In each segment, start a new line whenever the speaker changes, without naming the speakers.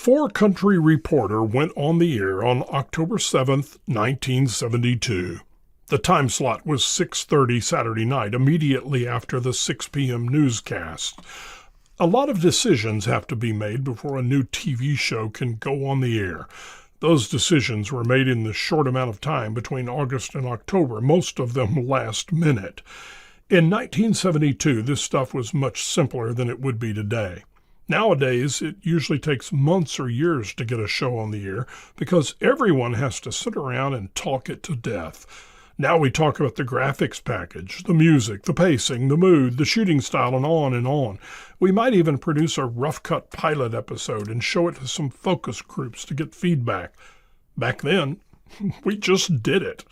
Four Country Reporter went on the air on October 7th, 1972. The time slot was 6:30 Saturday night, immediately after the 6 p.m. newscast. A lot of decisions have to be made before a new TV show can go on the air. Those decisions were made in the short amount of time between August and October, most of them last minute. In 1972, this stuff was much simpler than it would be today. Nowadays, it usually takes months or years to get a show on the air because everyone has to sit around and talk it to death. Now we talk about the graphics package, the music, the pacing, the mood, the shooting style, and on and on. We might even produce a rough-cut pilot episode and show it to some focus groups to get feedback. Back then, we just did it.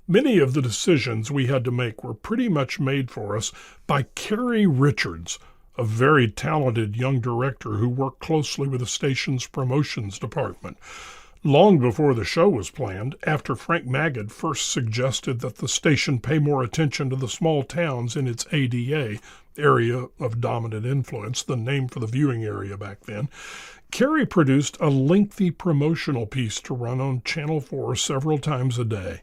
Many of the decisions we had to make were pretty much made for us by Carrie Richards, a very talented young director who worked closely with the station's promotions department. Long before the show was planned, after Frank Magid first suggested that the station pay more attention to the small towns in its ADA, area of dominant influence, the name for the viewing area back then, Carrie produced a lengthy promotional piece to run on Channel 4 several times a day.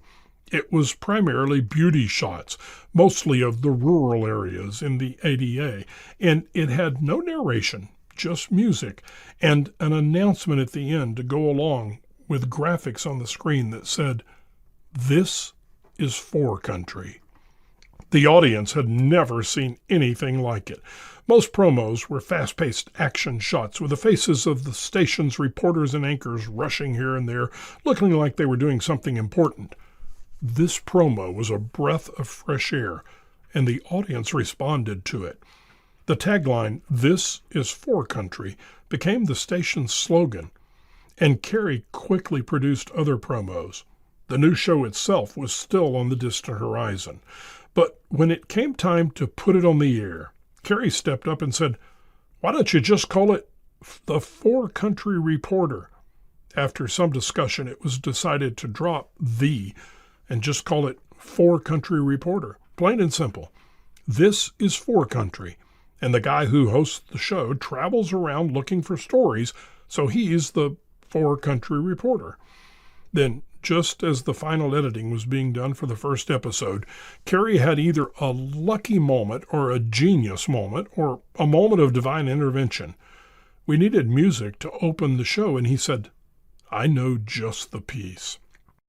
It was primarily beauty shots, mostly of the rural areas in the ADA, and it had no narration, just music, and an announcement at the end to go along with graphics on the screen that said, "This is Four Country." The audience had never seen anything like it. Most promos were fast-paced action shots with the faces of the station's reporters and anchors rushing here and there, looking like they were doing something important. This promo was a breath of fresh air, and the audience responded to it. The tagline, "This is Four Country," became the station's slogan, and Carrie quickly produced other promos. The new show itself was still on the distant horizon. But when it came time to put it on the air, Carrie stepped up and said, "Why don't you just call it the Four Country Reporter?" After some discussion, it was decided to drop "the" and just call it Four Country Reporter. Plain and simple. This is Four Country, and the guy who hosts the show travels around looking for stories, so he's the Four Country Reporter. Then, just as the final editing was being done for the first episode, Carrie had either a lucky moment or a genius moment or a moment of divine intervention. We needed music to open the show, and he said, "I know just the piece."